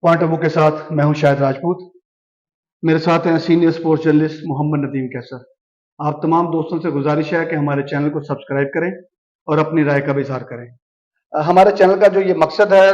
Point of view के साथ मैं हूं शाहिद राजपूत। मेरे साथ हैं senior sports journalist Mohammad Nadeem Kaiser. आप तमाम दोस्तों से गुजारिश है कि हमारे चैनल को सब्सक्राइब करें और अपनी राय का भी इजहार करें। हमारे चैनल का जो ये मकसद है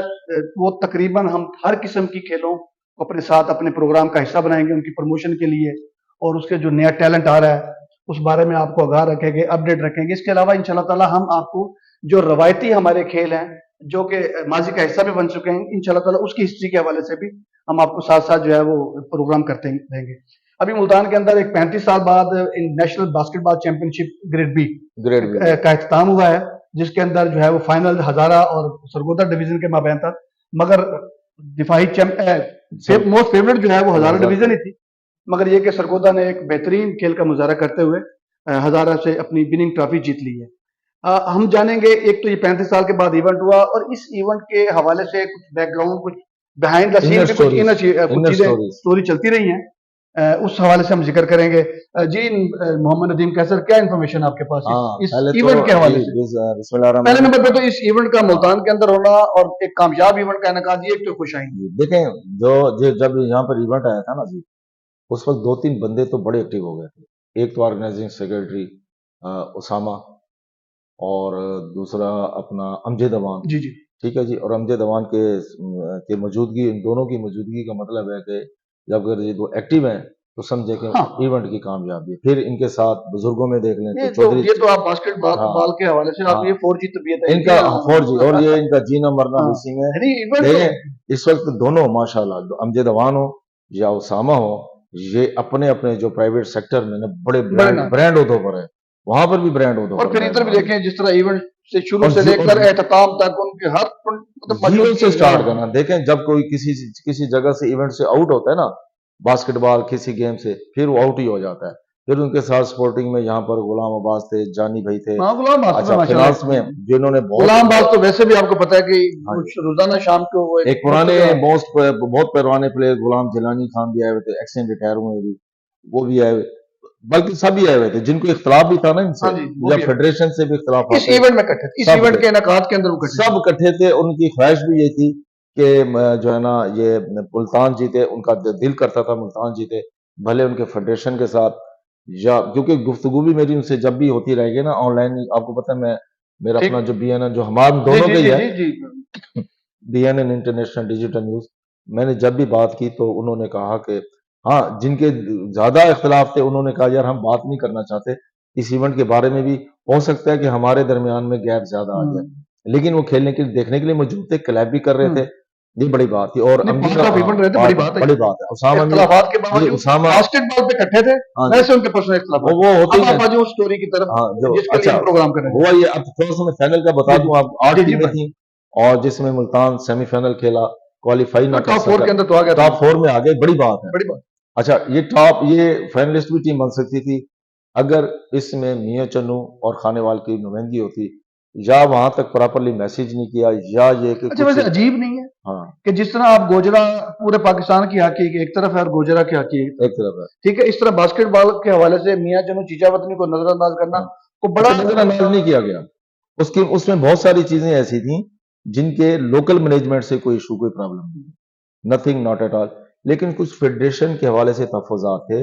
वो तकरीबन हम हर किस्म की खेलों को अपने साथ अपने प्रोग्राम का हिस्सा बनाएंगे, उनकी प्रमोशन के लिए, और उसके जो नया टैलेंट आ रहा है उस बारे में आपको आगाह रखेंगे, अपडेट रखेंगे। इसके अलावा इंशाल्लाह ताला हम आपको जो रवायती हमारे खेल हैं जो कि माजी का हिस्सा भी बन चुके हैं, इंशाल्लाह ताला उसकी हिस्ट्री के हवाले से भी हम आपको साथ साथ जो है वो प्रोग्राम करते रहेंगे। अभी मुल्तान के अंदर एक 35 साल बाद national basketball championship grade B का अख्ताम हुआ है, जिसके अंदर जो है वो फाइनल हजारा और सरगोदा डिवीजन के माबैन था, मगर दिफाई मोस्ट फेवरेट जो है वो हजारा डिवीजन ही थी। मगर ये कि सरगोदा ने एक बेहतरीन खेल का मुजाहरा करते हुए हजारा से अपनी विनिंग ट्रॉफी जीत ली है। हम जानेंगे, एक तो ये 35 साल के बाद इवेंट हुआ और इस इवेंट के हवाले से कुछ बैकग्राउंड, कुछ बिहाइंड द सीन की कुछ चीजें स्टोरी चलती रही हैं, उस हवाले से हम जिक्र करेंगे। जी मोहम्मद नदीम कैसर, क्या इन्फॉर्मेशन आपके पास इस इवेंट के हवाले से? पहले नंबर पे तो इस इवेंट का मुल्तान के अंदर होना और एक कामयाब इवेंट का इनेकाद, ये एक तो खुश आएंगे। देखें, जब यहाँ पर इवेंट आया था ना जी, उस वक्त 2-3 बंदे तो बड़े एक्टिव हो गए थे। एक तो ऑर्गेनाइजिंग सेक्रेटरी उसामा, और दूसरा अपना अमजद अवान। जी जी, ठीक है जी। और अमजद अवान के मौजूदगी, इन दोनों की मौजूदगी का मतलब है कि जब अगर ये दो एक्टिव हैं तो समझे कि इवेंट की कामयाबी। फिर इनके साथ बुजुर्गों में देख लें तो चौधरी, ये तो आप बास्केटबॉल के हवाले से आप ये 4G तबीयत है इनका 4G, और ये इनका जीना मरना मिसिंग है। इस वक्त दोनों माशाल्लाह, अमजद अवान हो या उसामा हो, ये अपने अपने जो प्राइवेट सेक्टर में ना बड़े ब्रांड उद्धव पर है, वहां पर भी ब्रांड उद्धव। और फिर इधर भी देखें, जिस तरह इवेंट से शुरू से लेकर एहतमाम तक उनके हर जीरो से स्टार्ट करना। देखें, जब कोई किसी जगह से इवेंट से आउट होता है ना, बास्केटबॉल किसी गेम से, फिर वो आउट ही हो जाता है। फिर उनके साथ स्पोर्टिंग में यहाँ पर गुलाम अब्बास थे, जानी भाई थे। अच्छा, फिनांस में जिन्होंने गुलाम अब्बास तो वैसे भी आपको पता है कि रोजाना शाम को एक पुराने बहुत पुराने प्लेयर गुलाम जिलानी खान भी आए हुए थे, एक्सचेंज रिटायर हुए भी, वो भी आए हुए, बल्कि सभी आए हुए थे जिनको इख्तलाफ भी था ना इनसे, या फेडरेशन से भी इख्तलाफ। इस इवेंट में इकट्ठे थे, इस इवेंट के इनेकाद के अंदर सब इकट्ठे थे। उनकी ख्वाहिश भी ये थी कि जो है ना ये मुल्तान जीते, उनका दिल करता था मुल्तान जीते, भले उनके फेडरेशन के साथ, या क्योंकि गुफ्तगू भी मेरी उनसे जब भी होती रहेगी ना ऑनलाइन, आपको पता है मेरा अपना जो BNN, जो हमारे दोनों के ही है, BNN इंटरनेशनल डिजिटल न्यूज, मैंने जब भी बात की तो उन्होंने कहा कि हाँ, जिनके ज्यादा इख्तलाफ थे उन्होंने कहा यार हम बात नहीं करना चाहते इस इवेंट के बारे में, भी हो सकता है कि हमारे दरमियान में गैप ज्यादा आ जाए, लेकिन वो खेलने के लिए, देखने के लिए मौजूद थे, क्लैप भी कर रहे थे। ये बड़ी बात थी। और बड़ी बात है। उसामा बास्केटबॉल पे इकट्ठे थे, वैसे उनके पर्सनल इख्तलाफ वो होते हैं जो स्टोरी की तरफ। अच्छा, प्रोग्राम कर रहे हुआ ये, अब थोड़ा सा मैं फाइनल का बता दूं। आप 8 टीमें थी और जिसमें मुल्तान सेमीफाइनल खेला, क्वालिफाई ना कर सका, टॉप 4 के अंदर तो आ गया, टॉप 4 में आ गए, बड़ी बात है। अच्छा, ये फाइनलिस्ट भी टीम बन सकती थी अगर इसमें मियां चन्नू और खानेवाल की नुमाइंदगी होती, या वहां तक प्रॉपरली मैसेज नहीं किया, या ये कि अच्छा, वैसे अजीब नहीं है कि जिस तरह आप गोजरा पूरे पाकिस्तान की हॉकी एक तरफ है और गोजरा की हॉकी एक तरफ है, ठीक है, इस तरह बास्केटबॉल के हवाले से मियां चन्नू चीचावतनी को नजरअंदाज करना को बड़ा नजरअंदाज नहीं किया गया। उसमें बहुत सारी चीजें ऐसी थी जिनके लोकल मैनेजमेंट से कोई इशू, कोई प्रॉब्लम नहीं, नथिंग, नॉट एट ऑल। लेकिन कुछ फेडरेशन के हवाले से तहफ़्फ़ुज़ात थे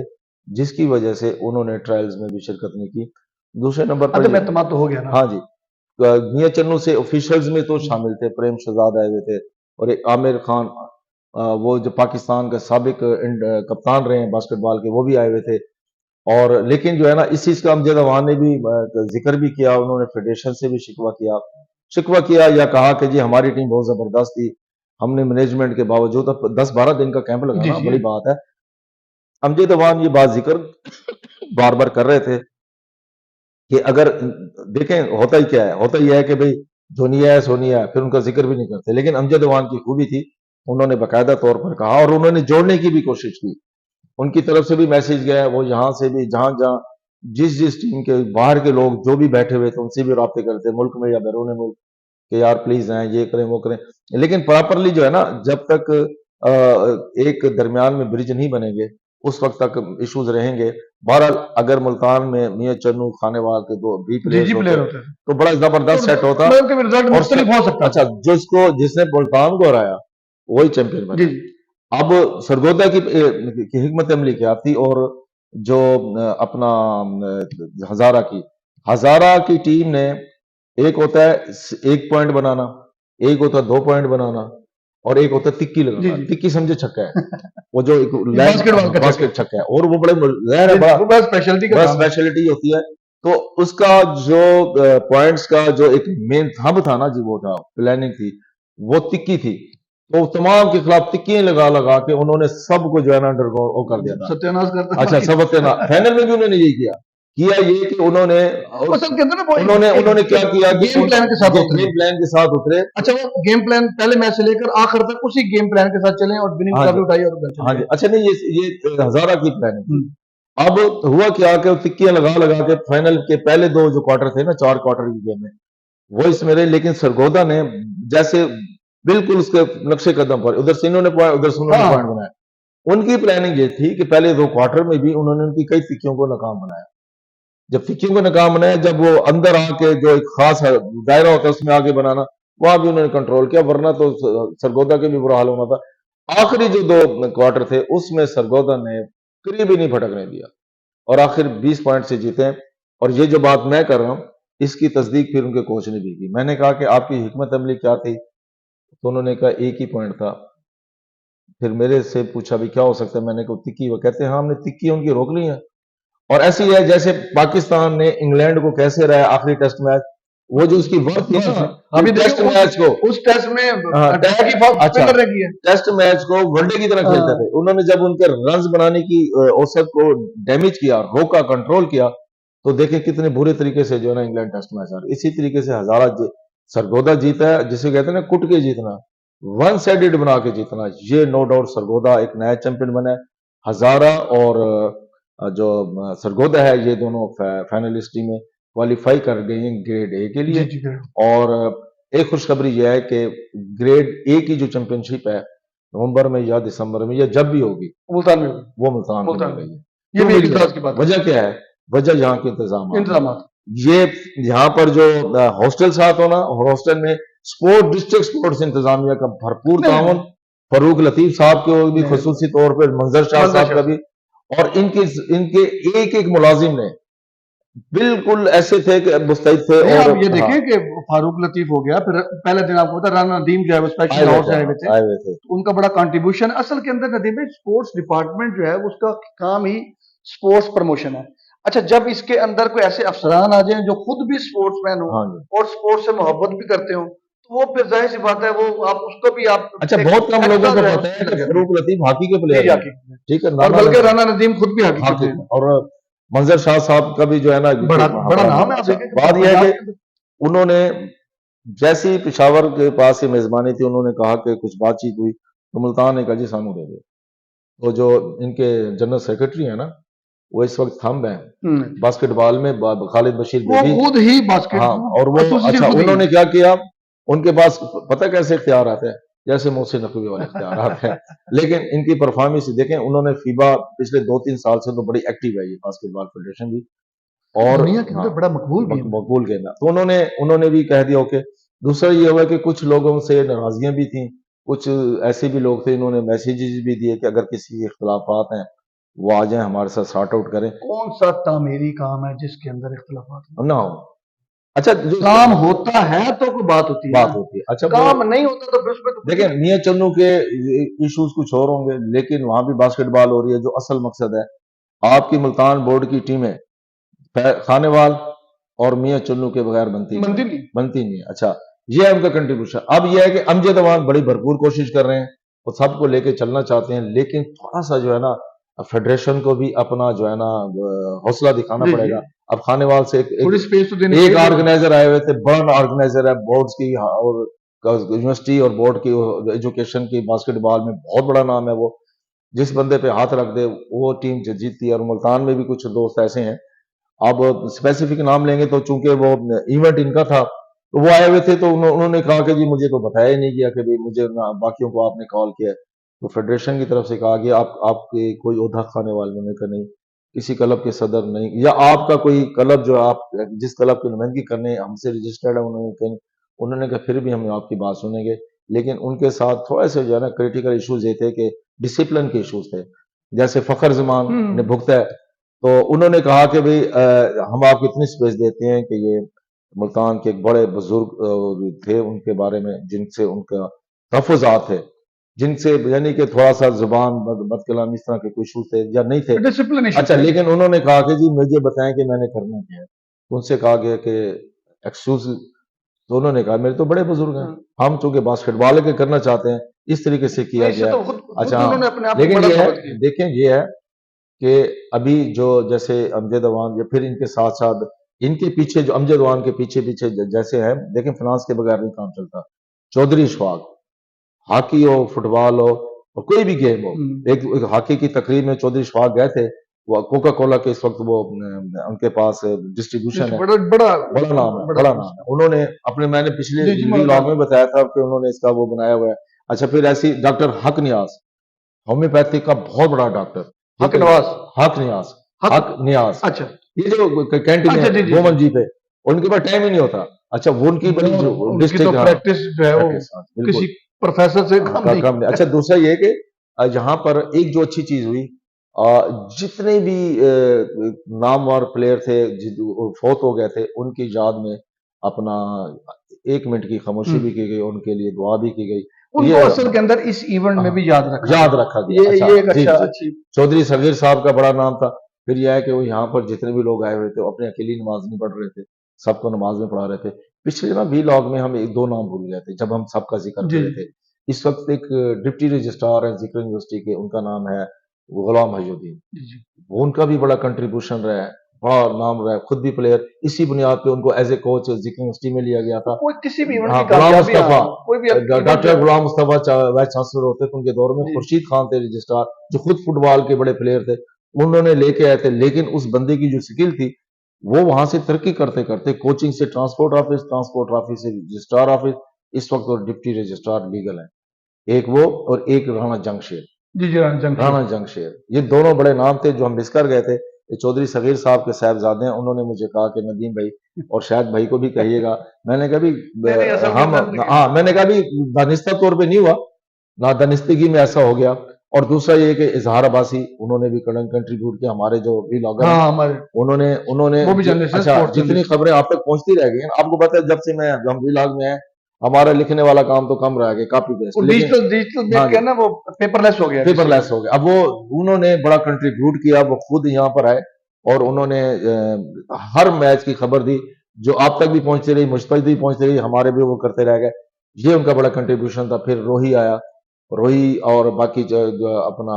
जिसकी वजह से उन्होंने ट्रायल्स में भी शिरकत नहीं की। दूसरे नंबर पर तो हो गया ना। हाँ जी, मियां चन्नू से ऑफिशियल्स में तो शामिल थे, प्रेम शहजाद आए हुए थे, और एक आमिर खान, वो जो पाकिस्तान के साबिक कप्तान रहे हैं बास्केटबॉल के, वो भी आए हुए थे। और लेकिन जो है ना, इस चीज का अमजद अवान ने भी जिक्र भी किया, उन्होंने फेडरेशन से भी शिकवा किया या कहा कि जी हमारी टीम बहुत जबरदस्त थी, हमने मैनेजमेंट के बावजूद, 10-12 दिन का कैंप लगाना बड़ी बात है। अमजद अवान ये बात जिक्र बार बार कर रहे थे कि अगर देखें, होता ही क्या है, होता ही है कि भाई जोनिया है सोनिया है, फिर उनका जिक्र भी नहीं करते। लेकिन अमजद अवान की खूबी थी, उन्होंने बाकायदा तौर पर कहा और उन्होंने जोड़ने की भी कोशिश की, उनकी तरफ से भी मैसेज गया, वो यहाँ से भी जहां जिस टीम के बाहर के लोग जो भी बैठे हुए थे उनसे भी राब्ते करते, मुल्क में या बैरून मुल्क, कि यार प्लीज आए, ये करें वो करें। लेकिन प्रॉपरली जो है ना, जब तक एक दरमियान में ब्रिज नहीं बनेंगे उस वक्त तक इश्यूज रहेंगे। बहरहाल अगर मुल्तान में मियां चन्नू खानेवाल के दो भी प्लेयर होते तो बड़ा जबरदस्त सेट होता। अच्छा, जिसने मुल्तान को हराया वही चैंपियन बना। जी जी अब सरगोदा की हिकमत अमली क्या थी, और जो अपना हजारा की टीम ने, एक होता है 1 पॉइंट बनाना, एक होता है 2 पॉइंट बनाना, और एक होता है तिक्की जी लगाना। जी तिक्की समझे छक्का है, वो जो एक ये बास्केटबॉल का छक्का बास्केट छक्का है, और वो बड़े जहर जी है, जी, बड़ा वो बस स्पेशलिटी का बड़ा काम है। स्पेशलिटी होती है। तो उसका जो पॉइंट्स का जो एक मेन हब था ना जी, वो था प्लानिंग थी, वो तिक्की थी। तो तमाम के खिलाफ तिक्कियां लगा लगा के उन्होंने सबको जो है ना अंडर वो कर दिया था। सत्यानाश करता अच्छा, सब ना फाइनल में भी उन्होंने यही किया ये कि उन्होंने असल के अंदर ना वो उन्होंने उन्होंने क्या किया कि गेम प्लान के साथ होते गेम हैं। प्लान के साथ उतरे। अच्छा, वो गेम प्लान पहले मैच से लेकर आखिर तक उसी गेम प्लान के साथ चले और विनिंग हाँ ट्रॉफी जी, उठाई और घर चले हाँ जी। गए। अच्छा, नहीं, ये हजारा की प्लानिंग थी। हम्म, अब हुआ क्या कि वो तिक्कियां लगा लगा के फाइनल के पहले 2 जो क्वार्टर थे ना, 4 क्वार्टर की गेम में, वो इसमें रहे। लेकिन सरगोदा ने जैसे बिल्कुल उसके नक्शे कदम पर, उधर से इन्होंने पॉइंट, उधर से उन्होंने हाँ पॉइंट बनाया। उनकी प्लानिंग ये थी कि पहले 2 क्वार्टर में भी उन्होंने उनकी कई तिक्कियों को नाकाम बनाया। जब तिक्कियों को नाकाम बनाया, जब वो अंदर आके जो एक खास दायरा होता है उसमें आगे बनाना, वहां भी उन्होंने कंट्रोल किया, वरना तो सरगोदा के भी बुरा हाल होना था। आखिरी जो 2 क्वार्टर थे उसमें सरगोदा ने करीब ही नहीं भटकने दिया, और आखिर 20 पॉइंट से जीते। और ये जो बात मैं कर रहा हूं, इसकी तस्दीक फिर उनके कोच ने भी की। मैंने कहा कि आपकी हिकमत अमली क्या थी, तो उन्होंने कहा एक ही पॉइंट था। फिर मेरे से पूछा भी क्या हो सकता है, मैंने कहा तिक्की। वो कहते हैं हाँ, हमने तिक्की उनकी रोक ली है। और ऐसी है जैसे पाकिस्तान ने इंग्लैंड को कैसे रहा आखिरी टेस्ट मैच, वो जो उसकी वर्थ थी ना, अभी टेस्ट देखिए मैच को, उस टेस्ट में हाँ, अटैक ही अच्छा, स्पिनर ने की है। टेस्ट मैच को वनडे की तरह खेलते थे। उन्होंने जब उनके रन्स बनाने की औसत को डैमेज किया, रोका, कंट्रोल किया, तो देखें कितने बुरे तरीके से जो है ना इंग्लैंड टेस्ट मैच आ रही। इसी तरीके से सरगोदा जीता है, जिसे कहते हैं ना कुट के जीतना, वन साइडेड बना के जीतना। ये नो डाउट सरगोदा एक नया चैंपियन बना है। हजारा और जो सरगोदा है, ये दोनों फाइनलिस्ट टीमें क्वालिफाई कर गई हैं ग्रेड ए के लिए। जी जी और एक खुशखबरी यह है कि ग्रेड ए की जो चैंपियनशिप है, नवंबर में या दिसंबर में या जब भी होगी, मुल्तान में होगी। वो मुल्तान को मुल्तान मिल में। रही है। ये भी एक इतिहास की बात है। वजह क्या है? वजह यहाँ के इंतजाम इंतजामात ये, यहाँ पर जो हॉस्टल साथ होना, और हॉस्टल में डिस्ट्रिक्ट स्पोर्ट्स इंतजामिया का भरपूर नहीं, ताउन, फरूक लतीफ साहब के भी नहीं, खसूसी तौर पर, मंजर शाह मंजर साहब शाह का भी, और इनके एक एक मुलाजिम ने बिल्कुल ऐसे थे कि मुस्तैद थे। नहीं, और आप ये हाँ, देखें कि फारूक लतीफ हो गया, फिर पहले दिन आपको पता राना नदीम जो है वो स्पेशल लाहौर से आए हुए थे, आए हुए थे। तो उनका बड़ा कंट्रीब्यूशन असल के अंदर नदीम में स्पोर्ट्स डिपार्टमेंट जो है उसका काम ही स्पोर्ट्स प्रमोशन है। अच्छा, जब इसके अंदर कोई ऐसे अफसरान आ जाएं जो खुद भी स्पोर्ट्समैन हो हाँ जी। और स्पोर्ट्स से मोहब्बत भी करते हो, तो वो फिर जाहिर सी बात है, वो आप उसको भी आप अच्छा, एक बहुत कम लोगों एक्स्ट्रा को जो है पता है उसमें कि लग जाते हैं। फरूक लतीफ हॉकी के जी प्लेयर जी, हैं। हकीम। ठीक है, और बल्कि राना नदीम खुद भी हकीकत हॉकी, है। और मंजर शाह साहब का भी जो है ना बड़ा बड़ा नाम है, आप अच्छा, देखें कि बात यह पंजाब है के कि अंदर। उन्होंने जैसे ही पेशावर के पास ये मेजबानी थी, उन्होंने कहा कि कुछ बातचीत हुई, तो मुल्तान ने कहा जी सानू दे दो। तो जो इनके जनरल सेक्रेटरी है ना, वो इस वक्त थंब है बास्केटबॉल में, खालिद बशीर वो बेबी। खुद ही बास्केट हाँ, और वो एसोसिएशन अच्छा, खुद ही उन्होंने क्या किया, उनके पास पता कैसे इख्तियार आते हैं, जैसे मोहसिन नकवी वाले इख्तियार आते हैं। लेकिन इनकी परफॉर्मेंस देखें, उन्होंने फीबा पिछले 2-3 साल से तो बड़ी एक्टिव है, ये बास्केटबॉल फेडरेशन भी, और दुनिया के हाँ, अंदर बड़ा मकबूल गेम है। मकबूल गेम है। तो उन्होंने भी कह दिया ओके। दूसरा ये हुआ कि कुछ लोगों से नाराजगियां भी थी, कुछ ऐसे भी लोग थे, इन्होंने मैसेजेस भी दिए कि अगर किसी के इख्तलाफात हैं वो आ जाएं, हमारे साथ सॉर्ट आउट करें, कौन सा तामीरी काम है जिसके अंदर इख्तलाफात ना हो। अच्छा, जो काम होता है तो कोई बात होती है बात ना, होती है। अच्छा, काम नहीं होता तो फिर उसमें तो कुछ देखें, मियां चन्नू के इश्यूज कुछ और होंगे, लेकिन वहां भी बास्केटबॉल हो रही है। जो असल मकसद है, आपकी मुल्तान बोर्ड की टीमें खानेवाल और मियां चन्नू के बगैर बनती बनती नहीं नहीं। बनती नहीं है। अच्छा, ये है उनका कंट्रीब्यूशन। अब यह है कि अमजद अवान बड़ी भरपूर कोशिश कर रहे हैं, वो सबको लेके चलना चाहते हैं, लेकिन थोड़ा सा जो है ना फेडरेशन को भी अपना जो है ना हौसला दिखाना जी जी, पड़ेगा। अब खानेवाल से थोड़ी स्पेस तो देनी एक चाहिए। ऑर्गेनाइजर आए हुए थे, बड़ा ऑर्गेनाइजर है बोर्ड्स की, और यूनिवर्सिटी और बोर्ड की एजुकेशन की, बास्केटबॉल में बहुत बड़ा नाम है वो। जिस बंदे पे हाथ रख दे वो टीम जीतती है। और मुल्तान में भी कुछ दोस्त ऐसे हैं, अब स्पेसिफिक नाम लेंगे तो चूंकि वो इवेंट इनका था, तो वो आए हुए थे, तो उन्होंने कहा कि जी मुझे तो बताया ही नहीं गया कि भाई मुझे बाकियों को आपने कॉल किया। तो फेडरेशन की तरफ से कहा गया आपके कोई ओहदा खाने वाले ने का नहीं, किसी क्लब के सदर नहीं, या आपका कोई क्लब जो आप जिस क्लब की नुमाइंदगी करने हमसे रजिस्टर्ड है, उन्होंने कहा फिर भी हम आपकी बात सुनेंगे। لیکن ان کے ساتھ تھوڑے سے جو ہے نا کریٹیکل ایشوز یہ تھے کہ ڈسپلن کے ایشوز تھے. جیسے فخر زمان نے بھگتا ہے تو انہوں نے کہا کہ بھئی ہم آپ کو اتنی سپیس دیتے ہیں کہ یہ ملتان کے ایک بڑے بزرگ تھے ان کے بارے میں جن سے ان کا تحفظات تھے, جن سے یعنی کہ تھوڑا سا زبان بد کلامی اس طرح کے کوئی ایشوز تھے یا نہیں تھے. ڈسپلن اچھا, لیکن انہوں نے کہا کہ جی مجھے بتائیں کہ میں نے کرنا کیا ہے. ان سے کہا گیا کہ ایکسکیوز, تو انہوں نے کہا میرے تو بڑے بزرگ ہیں, ہم چونکہ باسکٹ بال کے کرنا چاہتے ہیں, اس طریقے سے کیا گیا. اچھا, لیکن یہ ہے دیکھیں یہ ہے کہ ابھی جو جیسے امجد عوان یا پھر ان کے ساتھ ساتھ ان کے پیچھے جو امجد عوان کے پیچھے پیچھے جیسے ہیں, دیکھیں فنانس کے بغیر نہیں کام چلتا. چودھری اشفاق, ہاکی ہو فٹ بال ہو اور کوئی بھی گیم ہو, ایک ہاکی کی تقریب میں چودھری اشفاق گئے تھے, وہ کوکا کولا کے اس وقت وہ ان کے پاس ڈسٹریبیوشن ہے, بڑا نام ہے. انہوں نے اپنے, میں نے پچھلے ولاگ میں بتایا تھا کہ انہوں نے اس کا وہ بنایا ہوا ہے. اچھا, پھر ایسی ڈاکٹر حق نیاز, ہومیوپیتھی کا بہت بڑا ڈاکٹر, حق نیاز, اچھا یہ جو کینٹین ہے گومن جی پہ, ان کے پاس ٹائم ہی نہیں ہوتا. اچھا, وہ ان کی بڑی ڈسٹرکٹ پریکٹس جو ہے وہ کسی پروفیسر سے کم نہیں. اچھا, دوسرا یہ کہ یہاں پر ایک جو اچھی چیز ہوئی, جتنے بھی نامور پلیئر تھے فوت ہو گئے تھے, ان کی یاد میں اپنا 1 منٹ کی خاموشی بھی کی گئی, ان کے لیے دعا بھی کی گئی. ان کو اصل کے اندر اس ایونٹ میں بھی یاد رکھا گیا. یہ ایک اچھی چودھری صغیر صاحب کا بڑا نام تھا. پھر یہ ہے کہ وہ یہاں پر جتنے بھی لوگ آئے ہوئے تھے اپنے اکیلی نماز نہیں پڑھ رہے تھے, سب کو نماز میں پڑھا رہے تھے. پچھلے نا ولاگ میں ہم 1-2 نام بھول گئے تھے جب ہم سب کا ذکر کر رہے تھے. اس وقت ایک ڈپٹی رجسٹرار ہیں ذکر یونیورسٹی کے, ان کا نام ہے غلام حی الدین. ان کا بھی بڑا کنٹریبیوشن رہا ہے, بڑا نام رہا ہے, خود بھی پلیئر. اسی بنیاد پہ ان کو ایز اے کوچ ذکر یونیورسٹی میں لیا گیا تھا. Ghulam Mustafa, doctor Ghulam Mustafa vice chancellor ہوتے تھے ان کے دور میں. خورشید خان تھے رجسٹرار, جو خود فٹ بال کے بڑے پلیئر تھے, انہوں نے لے کے آئے تھے. لیکن اس بندے کی جو سکل تھی وہ وہاں سے ترقی کرتے کرتے کوچنگ سے ٹرانسپورٹ آفس سے رجسٹرار آفس, اس وقت وہ ڈپٹی رجسٹرار لیگل ہیں. ایک وہ اور ایک رانا جنگ شیر. رانا جنگ شیر, یہ دونوں بڑے نام تھے جو ہم مس کر گئے تھے. یہ چودھری صغیر صاحب کے صاحبزادے ہیں. انہوں نے مجھے کہا کہ ندیم بھائی اور شاید بھائی کو بھی کہیے گا. میں نے کہا بھی میں نے کہا بھی دانستہ طور پہ نہیں ہوا, نادانستگی میں ایسا ہو گیا. اور دوسرا یہ کہ اظہار عباسی, انہوں نے بھی کنٹریبیوٹ کیا. ہمارے جو ولاگر ہیں انہوں نے اچھا, جتنی خبریں آپ تک پہنچتی رہ گئی ہیں. آپ کو پتا ہے جب سے میں ہم ولاگ میں ہیں, ہمارا لکھنے والا کام تو کم رہ گیا, کاپی پیپر لیس ہو گیا. اب وہ انہوں نے بڑا کنٹریبیوٹ کیا, وہ خود یہاں پر آئے اور انہوں نے ہر میچ کی خبر دی, جو آپ تک بھی پہنچتی رہی, مجھ تک بھی پہنچتی رہی, ہمارے بھی وہ کرتے رہ گئے. یہ ان کا بڑا کنٹریبیوشن تھا. پھر روہی آیا, روہی اور باقی اپنا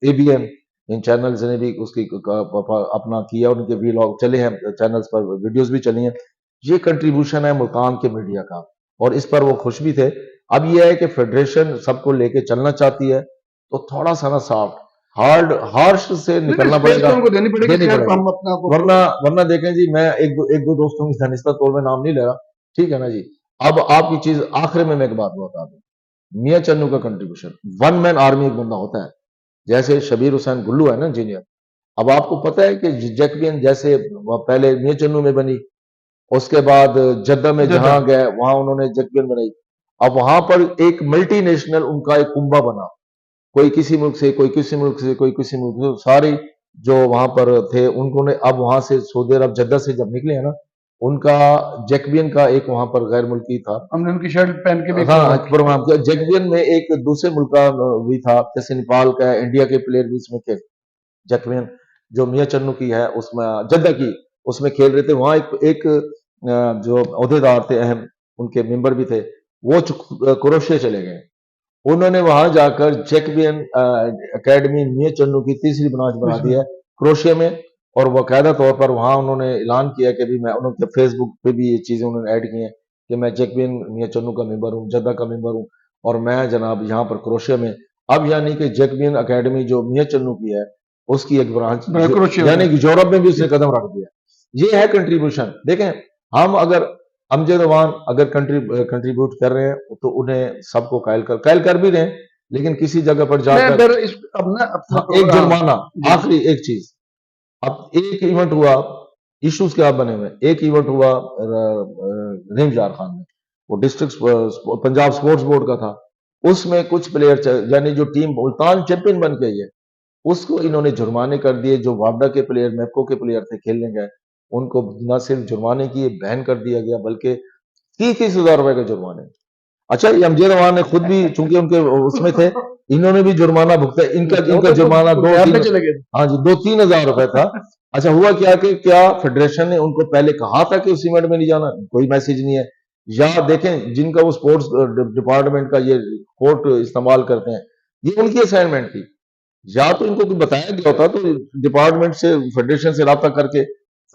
اے بی ایم, ان چینلز نے بھی اس کی اپنا کیا, ان کے ولاگ چلے ہیں چینلز پر, ویڈیوز بھی چلی ہیں. یہ کنٹریبیوشن ہے ملتان کے میڈیا کا, اور اس پر وہ خوش بھی تھے. اب یہ ہے کہ فیڈریشن سب کو لے کے چلنا چاہتی ہے, تو تھوڑا سا نا سافٹ ہارش سے نکلنا پڑے گا, ورنہ دیکھیں جی, میں ایک دو دوستوں کی دانستہ طور میں نام نہیں لے رہا, ٹھیک ہے نا جی. اب آپ کی چیز آخر میں ایک بات بتا دوں, میاں چنو کا کنٹریبیوشن, 1 مین آرمی ایک بندہ ہوتا ہے, جیسے شبیر حسین گلو ہے نا انجینئر. اب آپ کو پتا ہے کہ جیکوین جیسے پہلے میاں چنو میں بنی, اس کے بعد جدہ میں جہاں گئے وہاں انہوں نے جیکوین بنائی. اب وہاں پر ایک ملٹی نیشنل ان کا ایک کنبہ بنا, کوئی کسی ملک سے, کوئی کسی ملک سے, کوئی کسی ملک سے, ساری جو وہاں پر تھے ان کو نے. اب وہاں سے سعودی عرب جدہ سے جب نکلے ہیں نا, ان کا جیکوین کا ایک وہاں پر غیر ملکی تھا, ہم نے ان کی شرٹ پہن کے بھی پروگرام کیا. جیکوین میں ایک دوسرے ملک کا بھی تھا, جیسے نیپال کا ہے, انڈیا کے پلیئر بھی اس میں تھے. جیکوین جو میاں چنو کی ہے اس میں جدہ کی, اس میں کھیل رہے تھے. وہاں ایک جو عہدیدار تھے اہم, ان کے ممبر بھی تھے, وہ کروشیا چلے گئے. انہوں نے وہاں جا کر جیکوین اکیڈمی میاں چنو کی تیسری برانچ بنا دی ہے کروشیا میں, اور باقاعدہ طور پر وہاں انہوں نے اعلان کیا کہ بھی میں, انہوں نے فیس بک پہ بھی یہ چیزیں انہوں نے ایڈ کی ہیں کہ میں جیکوین میاں چنو کا ممبر ہوں, جدہ کا ممبر ہوں, اور میں جناب یہاں پر کروشیا میں. اب یعنی کہ جیکوین اکیڈمی جو میاں چنو کی ہے اس کی ایک برانچ, یعنی کہ یورپ میں بھی اس نے قدم رکھ دیا. یہ ہے کنٹریبیوشن. دیکھیں, ہم اگر امجد عوان اگر کنٹریبیوٹ کر رہے ہیں تو انہیں سب کو قائل کر بھی رہے ہیں, لیکن کسی جگہ پر جا کر ایک جرمانہ. آخری ایک چیز, اب ایک ایونٹ ہوا, ایشوز کیا بنے ہوئے, ایک ایونٹ ہوا ریم یار خان میں, वो डिस्ट्रिक्ट पंजाब स्पोर्ट्स बोर्ड का था, उसमें कुछ प्लेयर यानी जो टीम मुल्तान चैंपियन बन गई है उसको इन्होंने जुर्माने कर दिए। जो वापडा के प्लेयर, मैपको के प्लेयर थे खेलने गए, उनको न सिर्फ जुर्माने की बैन कर दिया गया बल्कि 30,000 रुपए के जुर्माने। अच्छा, ये अमजद अवान ने खुद भी चूंकि उनके उसमें थे, इन्होंने भी जुर्माना भुगता। इनका जुर्माना चले गए। हाँ जी 2-3 हजार रुपए था। अच्छा, हुआ क्या कि क्या फेडरेशन ने उनको पहले कहा था कि उस इवेंट में नहीं जाना? कोई मैसेज नहीं है। या देखें, जिनका वो स्पोर्ट्स डिपार्टमेंट का ये कोर्ट इस्तेमाल करते हैं, ये उनकी असाइनमेंट थी। या तो इनको कुछ बताया गया होता तो डिपार्टमेंट से, फेडरेशन से राब्ता करके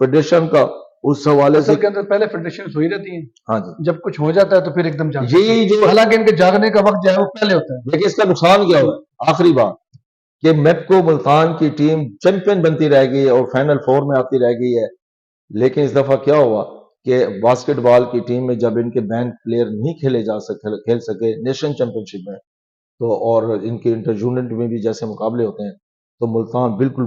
फेडरेशन का उस हवाले से असल के अंदर पहले फेडरेशन हुई रहती है, हाँ जी, जब कुछ हो जाता है तो फिर एकदम जागते हैं। यही जो हालांकि इनके जागने का वक्त जो है वो पहले होता है। देखिए इसका नुकसान क्या हुआ है? आखिरी बात कि मैपको मुल्तान की टीम चैंपियन बनती रह गई है और फाइनल 4 में आती रह गई है, लेकिन इस दफा क्या हुआ कि बास्केटबॉल की टीम में जब इनके बैंक प्लेयर नहीं खेल सके नेशनल चैंपियनशिप में, तो और इनके इंटर यूनिट में भी जैसे मुकाबले होते हैं, तो मुल्तान बिल्कुल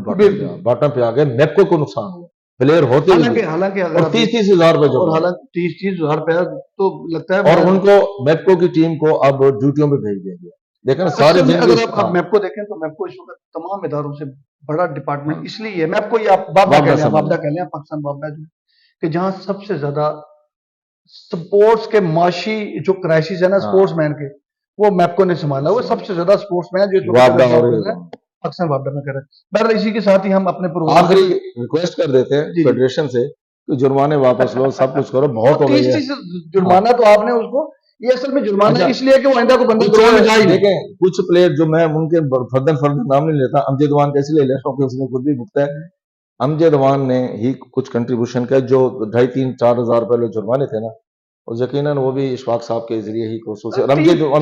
बॉटम पे आ गए। मैपको को नुकसान हुआ, प्लेयर होते हालांकि हुए हालांकि अगर और आप 30-30 हजार रुपए और जो हालांकि 30 हजार रुपया तो लगता है। और उनको मैपको की टीम को अब ड्यूटियों पे भेज देंगे। देखा ना सारे असल में दिन अगर की आप मैपको देखें तो मैपको इस वक्त तमाम इदारों से बड़ा डिपार्टमेंट इसलिए है। मैपको ये आप बाबा कह लें, बाबा कह लें, पाकिस्तान बाबा जो कि जहां सबसे ज्यादा स्पोर्ट्स के माशी जो क्राइसिस है ना स्पोर्ट्स मैन के, वो मैपको ने संभाला। वो सबसे ज्यादा स्पोर्ट्स मैन जो इस वक्त वापडा जॉब और कर रहे हैं पाकिस्तान वापडा में कर रहे हैं। बहरहाल इसी के साथ ही हम अपने प्रोग्राम आखिरी रिक्वेस्ट कर देते हैं जी। फेडरेशन से कि जुर्माने वापस लो, सब कुछ करो, बहुत हो गई है। 30 जुर्माना तो आपने उसको, ये असल में जुर्माना अच्छा, इसलिए कि वो आइंदा को बंदा कुछ ग्राउंड में जा ही नहीं। देखें, कुछ प्लेयर जो मैं उनके फर्दर नाम नहीं लेता, अमजद अवान कैसे ले लेता हूँ कि उसने खुद भी भुगता है। अमजद अवान ने ही कुछ कंट्रीब्यूशन किया, जो 2,500-3,000 हजार रुपए जो जुर्माने थे ना, और यकीनन वो भी इशफाक साहब के जरिए ही खसूसी। और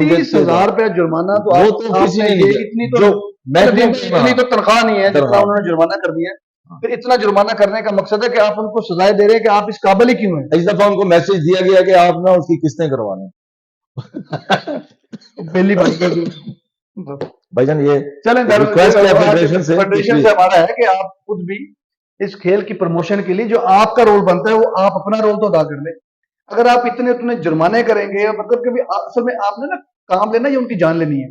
30,000 रुपया जुर्माना तो वो तो किसी ने नहीं इतनी जो इतनी तो तनख्वाह नहीं है जितना उन्होंने जुर्माना कर दिया। फिर इतना जुर्माना करने का मकसद है कि आप उनको सजाएं दे रहे हैं कि आप इस काबिल ही क्यों हैं। इस दफा उनको मैसेज दिया गया कि आप ना उसकी किस्तें करवा लें। पहली बात भाईजान ये चलें रिक्वेस्ट है फेडरेशन से हमारा है कि आप खुद भी इस खेल की प्रमोशन के लिए जो आपका रोल बनता है वो आप अपना रोल तो अदा कर लें। अगर आप इतने उतने जुर्माने करेंगे, मतलब कभी असल में आपने ना काम लेना या उनकी जान लेनी है।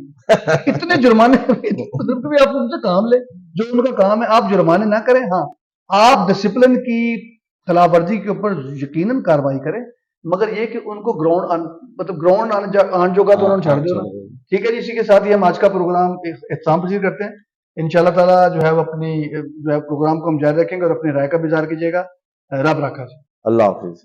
इतने जुर्माने मतलब कभी आप उनसे काम ले, जो उनका काम है आप जुर्माने ना करें। हाँ, आप डिसिप्लिन की खिलाफ वर्जी के ऊपर यकीनन कार्रवाई करें, मगर ये कि उनको ग्राउंड आने जोगा तो उन्होंने छोड़ दिया। ठीक है जी, इसी के साथ ही हम आज का प्रोग्राम इख्तिताम पसीर करते हैं। इंशाल्लाह ताला जो है वो अपनी जो है प्रोग्राम को हम जारी रखेंगे और अपनी राय का भी इज़हार कीजिएगा। रब रखा। अल्लाह हाफिज।